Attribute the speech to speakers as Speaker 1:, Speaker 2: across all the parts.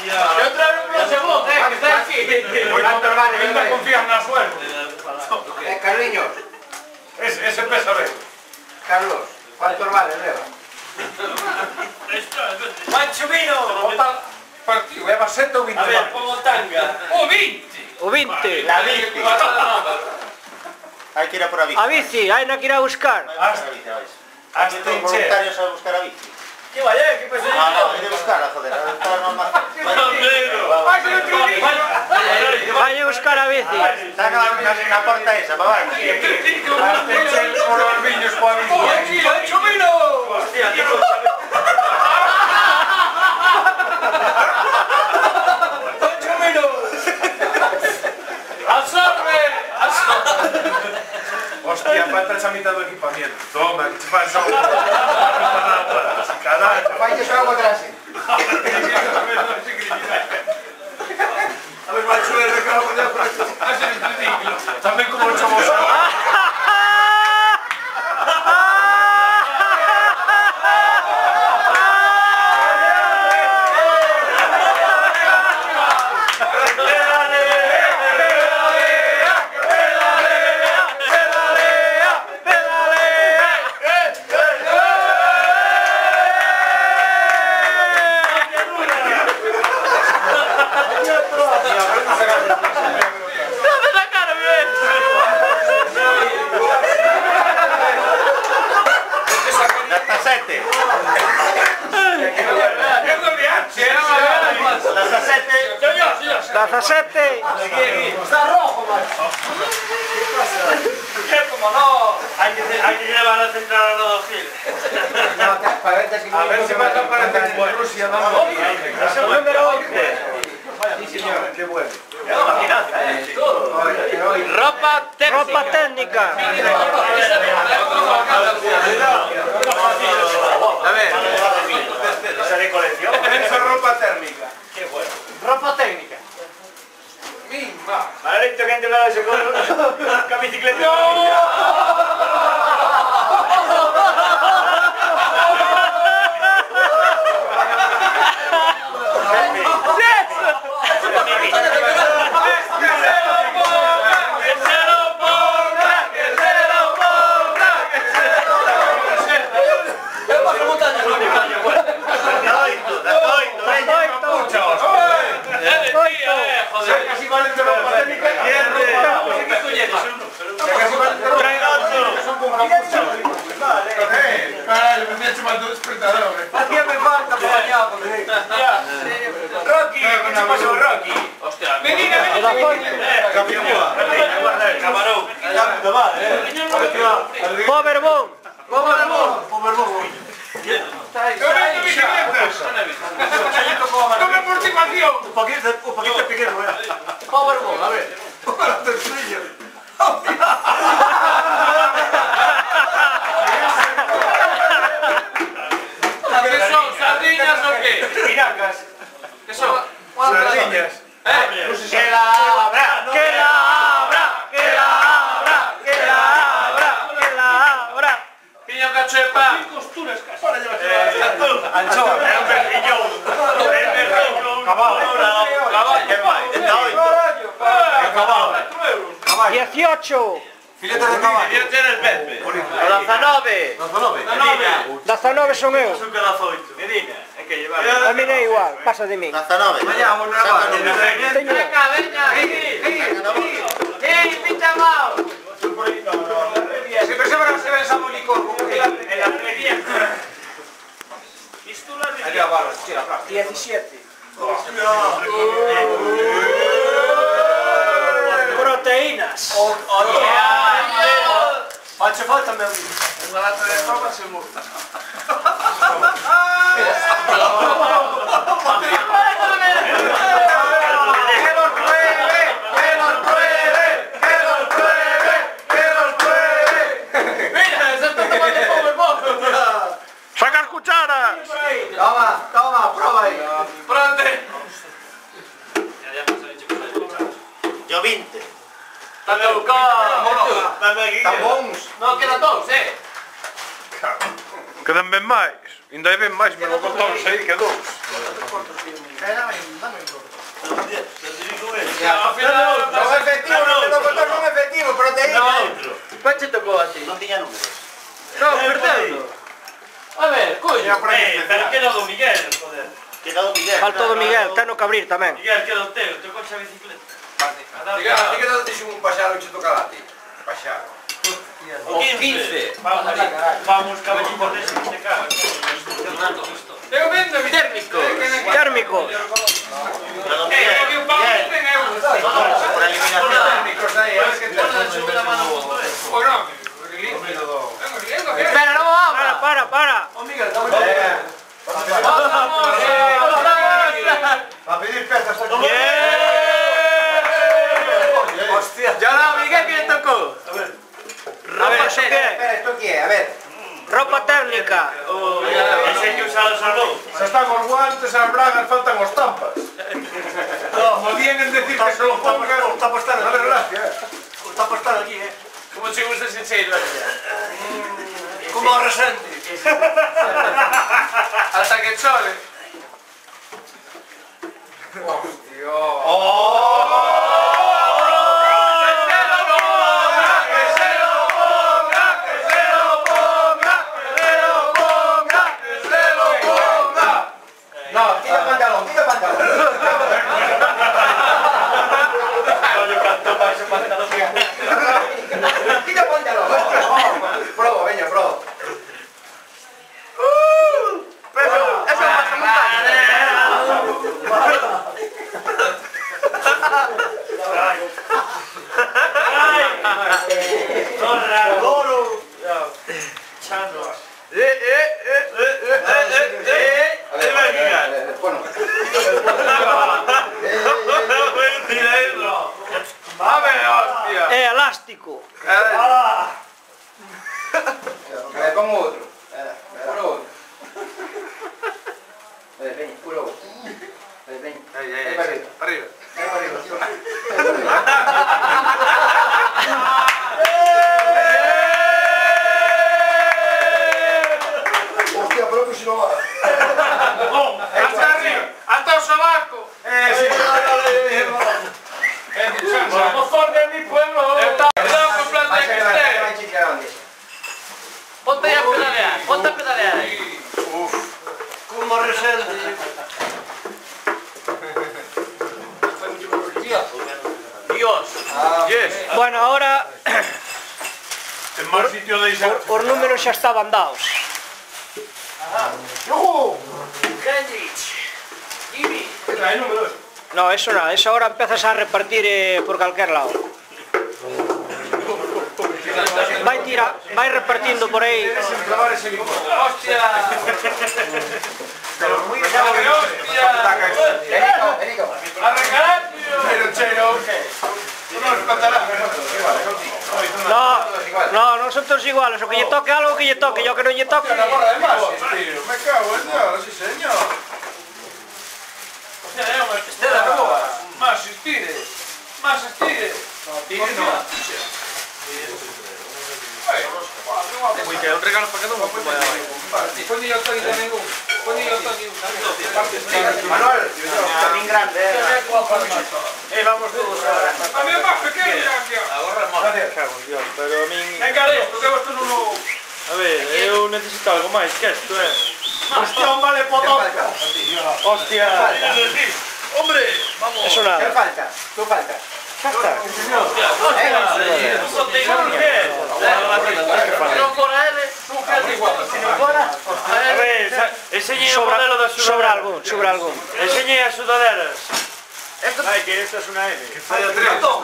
Speaker 1: Eu trago pro segundo, que está aquí.
Speaker 2: ¿Cuántos vale?
Speaker 3: Ainda confías na suerte.
Speaker 2: Carliños,
Speaker 3: Ese pesa ben.
Speaker 2: Carlos, ¿cuántos vale, leva?
Speaker 1: Pancho Vino.
Speaker 3: Partido, leva 7 ou 20
Speaker 1: A ver,
Speaker 3: máis.
Speaker 1: pongo tanga. O 20.
Speaker 4: O 20.
Speaker 2: La bici.
Speaker 5: Hay que ir a por a bici.
Speaker 4: A bici, hai na que ir a buscar.
Speaker 3: Hasta
Speaker 5: Hay
Speaker 3: hinche.
Speaker 5: voluntarios a buscar a bici.
Speaker 1: Que vaya, que pasa.
Speaker 5: No, hay de buscarla, joder. Ahora no más.
Speaker 4: Vai a buscar a bici.
Speaker 5: Saca na porta esa, papá.
Speaker 3: Hasta hinche por os viños coa bici.
Speaker 1: Pancho Vino. Hostia, tío. Pancho Vino. Absorbe.
Speaker 3: Hostia, falta a mitad do equipamiento. Toma, que te faz algo. Caralho.
Speaker 2: Vai que xogo atrás.
Speaker 3: A ver, macho, de recabo de tamén como o chavos.
Speaker 4: ¡17!
Speaker 1: Está rojo, macho. Como no, hay que llevar la central a los giles.
Speaker 3: A ver si me aparece en Rusia dando.
Speaker 4: Número 11.
Speaker 3: Sí, señor, qué bueno.
Speaker 4: Ropa técnica.
Speaker 1: A ver, esa de colección.
Speaker 3: Esa ropa térmica.
Speaker 1: Qué bueno.
Speaker 4: Ropa técnica.
Speaker 3: Mima.
Speaker 1: Ahora esto que han llevado ese con la bicicleta.
Speaker 3: Casi valen de ropa térmica. Caralho, me tinha chamado do despertador.
Speaker 2: Hacía me falta para bañar.
Speaker 1: Rocky, ¿qué te pasó, Rocky? Hostia, venga. Camarón.
Speaker 4: Powerbomb.
Speaker 3: ¡Come por motivación!
Speaker 2: Un poquito pequeño,
Speaker 4: Powerbomb, a ver.
Speaker 1: ¿Qué son? ¿Sardinas o qué?
Speaker 3: Piracas.
Speaker 1: ¿Qué son?
Speaker 3: Sardiñas.
Speaker 4: Que la abra, que la abra, que la abra, que la abra, que la abra.
Speaker 1: Piña cacho de pan.
Speaker 3: Costuras casi.
Speaker 1: Anchoa. Es un perrillón.
Speaker 3: Caballo.
Speaker 4: 18.
Speaker 2: Filete de caballo.
Speaker 1: Yo tengo el Pepe.
Speaker 4: 19. 19 son eu.
Speaker 1: Un pedazo 8. Medina. Hay que llevar.
Speaker 4: A mí da igual, pasa de mí.
Speaker 5: Hasta 9.
Speaker 2: Vayamos, no
Speaker 5: Saca
Speaker 2: vale.
Speaker 5: número.
Speaker 4: Teño
Speaker 1: pinta mal.
Speaker 2: Siempre se ve esa molicón.
Speaker 1: En la feria. Pistolas de...
Speaker 2: Allá va, tira, atrás.
Speaker 4: 17. Proteínas.
Speaker 2: Hace falta meu.
Speaker 3: Una lata de papas se multa.
Speaker 4: ¡Saca cucharas!
Speaker 2: Toma, prueba ahí.
Speaker 5: Yo 20.
Speaker 1: Dame un cojo. Dame aquí.
Speaker 2: Tan bons.
Speaker 1: No, quedan dos,
Speaker 3: Quedan ben máis. Ainda hai ben máis, me lo contamos aí que dous.
Speaker 2: Dame
Speaker 3: Non efectivo, non te tocou non efectivo, proteína.
Speaker 4: ¿Cuál te tocó a ti?
Speaker 5: Non tiña números.
Speaker 4: No, perdendo. A ver, coño.
Speaker 1: Pero queda do Miguel, joder.
Speaker 5: Quedado Miguel.
Speaker 6: Faltou do Miguel, ten no Cabrir tamén.
Speaker 1: Miguel, queda o teu, teu coche a bicicleta.
Speaker 3: Ti que non dixo un paxaro che tocaba a ti. Paxaro.
Speaker 1: O 15. Vamos, caballitos de ese que te cagas.
Speaker 4: Tengo vendo mi térmico.
Speaker 6: Térmico.
Speaker 5: Quedado Miguel. Por eliminación.
Speaker 3: Técnicos aí, a ver que
Speaker 4: Espera, no vamos.
Speaker 6: Para.
Speaker 2: O Miguel, está a pedir pezas aquí.
Speaker 3: Hostia.
Speaker 4: Ya no, Miguel, ¿qué le tocó?
Speaker 6: Ropa xe que é?
Speaker 3: Espera, esto que é? A ver.
Speaker 6: Ropa técnica.
Speaker 1: Ese que usa los salud.
Speaker 2: Se están os guantes, as bragas, faltan os tampas.
Speaker 3: Como vienen decir que se lo pongan.
Speaker 2: Os tapas están
Speaker 3: A ver, gracias.
Speaker 2: Os tapas están aquí,
Speaker 4: ¿Cómo se gusta ese cheiro?
Speaker 2: Como o resente.
Speaker 4: Hasta que chole.
Speaker 3: No, quita pantalón, quita pantalón. Quita pantalón. Probo, veña, probo.
Speaker 4: Eso pasa
Speaker 1: Goro. Chano.
Speaker 3: Bueno.
Speaker 4: ¡Mame, hostia!
Speaker 6: É elástico.
Speaker 3: Me pongo outro. Puro outro. Veña, puro outro. Veña. Aí para arriba.
Speaker 4: Arriba.
Speaker 3: Aí para arriba. Hostia, pero que si no va.
Speaker 4: ¡Hasta arriba! ¡Hasta el sobaco! ¡Vamos por de mi pueblo! ¡Cuidado con plan de que esté! Ponte ya a pedalear, ponte a pedalear ahí.
Speaker 2: Como resente.
Speaker 4: Dios. Yes.
Speaker 6: Bueno, ahora
Speaker 1: En más sitio de Isaac.
Speaker 6: os números xa estaban dados.
Speaker 4: Hendrix. Jimmy.
Speaker 2: Trae números.
Speaker 6: No, eso nada, eso ahora empezas a repartir por calquer lado. Vai repartindo por aí.
Speaker 2: Clavar ese limón.
Speaker 4: ¡Hostia!
Speaker 2: Pero muy
Speaker 4: ¡Hostia!
Speaker 3: Erico.
Speaker 4: ¡A regalar, tío!
Speaker 2: Pero chero, no nos contará.
Speaker 6: No, non son todos iguales. O que lle toque algo, que lle toque. Yo que non lle toque.
Speaker 2: La borra de más, tío. Me cago en Dios, sí señor.
Speaker 4: Este de nuevo. Más estires. Más estires. Uy, que un regalo para cada uno. Ponle yo Tony también. Ponle yo Tony.
Speaker 2: Manuel,
Speaker 5: Tamén grande,
Speaker 2: vamos todos ahora.
Speaker 4: A mí es más pequeño, ya.
Speaker 1: Pero a min...
Speaker 4: Venga, esto que vosotros no...
Speaker 1: A ver, eu necesito algo máis que esto,
Speaker 2: Hostia, un vale potón.
Speaker 1: Hostia.
Speaker 4: ¡Hombre! ¡Vamos!
Speaker 6: Eso
Speaker 3: ¿Qué
Speaker 6: nada.
Speaker 3: falta? Tú falta.
Speaker 4: No fuera él, tú quedas igual. Si no fuera...
Speaker 1: A ver, enseñe o modelo da
Speaker 6: Sobra
Speaker 1: sudadera.
Speaker 6: algún.
Speaker 1: Enseñe as sudaderas. Ay, que esta es una M.
Speaker 2: Gato.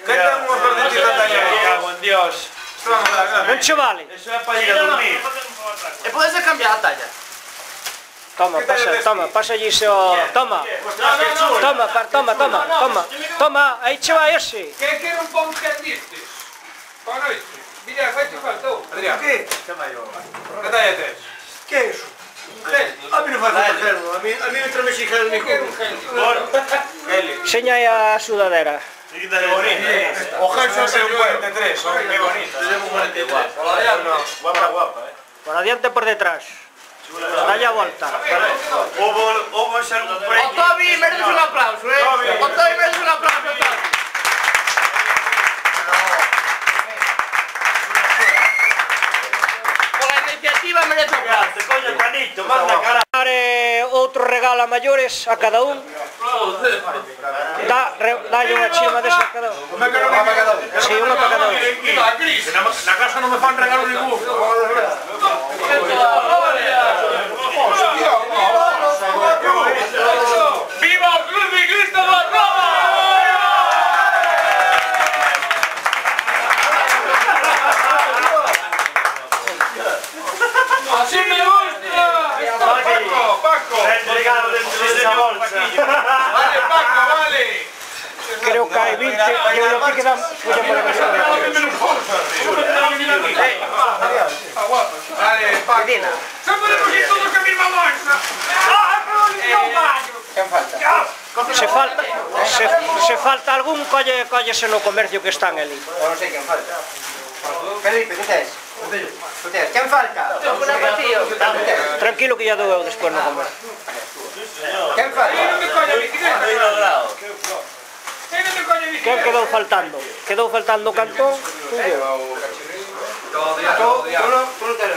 Speaker 2: ¿Qué tenemos por decir
Speaker 1: Me
Speaker 2: talla?
Speaker 1: cago en Dios.
Speaker 6: Non che vale.
Speaker 1: Eso é para ir a dormir.
Speaker 4: ¿Puedes cambiar la talla?
Speaker 6: Toma, pasa allí iso. Toma, aí che vai ese.
Speaker 4: ¿Qué quiero un pon que diste? Para este. Mira, fai te faltou.
Speaker 2: Adrián, ¿qué? ¿Qué talla tienes? ¿Qué es eso?
Speaker 4: Un gel.
Speaker 2: A mí no falta gel, a mí me trae sin gel ni
Speaker 4: Quiero
Speaker 2: con.
Speaker 4: un gel.
Speaker 6: Seña aí a sudadera.
Speaker 2: Qué bonito. O gel son 43, qué bonito. Guapa,
Speaker 6: Por adiante e por detrás. Dalle a volta.
Speaker 1: Hubo ser un
Speaker 4: ¡Oh, Toby! ¡Me
Speaker 6: regal a maiores a cada un. Dalle unha chima desa a cada un.
Speaker 2: Como é que non va para cada un?
Speaker 6: Sí, unha para cada un.
Speaker 2: Na casa non me fan regalo ningún.
Speaker 4: ¡Viva el Club Ciclista de Roma! ¡Así me gusta!
Speaker 2: Paco.
Speaker 1: Regalo dentro desa bolsa.
Speaker 2: Vale, Paco, vale.
Speaker 6: Creo que hai 20, e o que quedan, puxa por aquí.
Speaker 2: Vale, Paco.
Speaker 4: ¡Se podemos ir todos a misma bolsa!
Speaker 6: Se falta algún, collese no comercio que están ali.
Speaker 3: Eu non sei quen falta. Felipe, que tes? Quen falta?
Speaker 6: Tranquilo que ya dou eu despois no comercio.
Speaker 3: Quen falta?
Speaker 6: Quen quedou faltando? Quedou faltando o Cantón.
Speaker 3: Tú non tes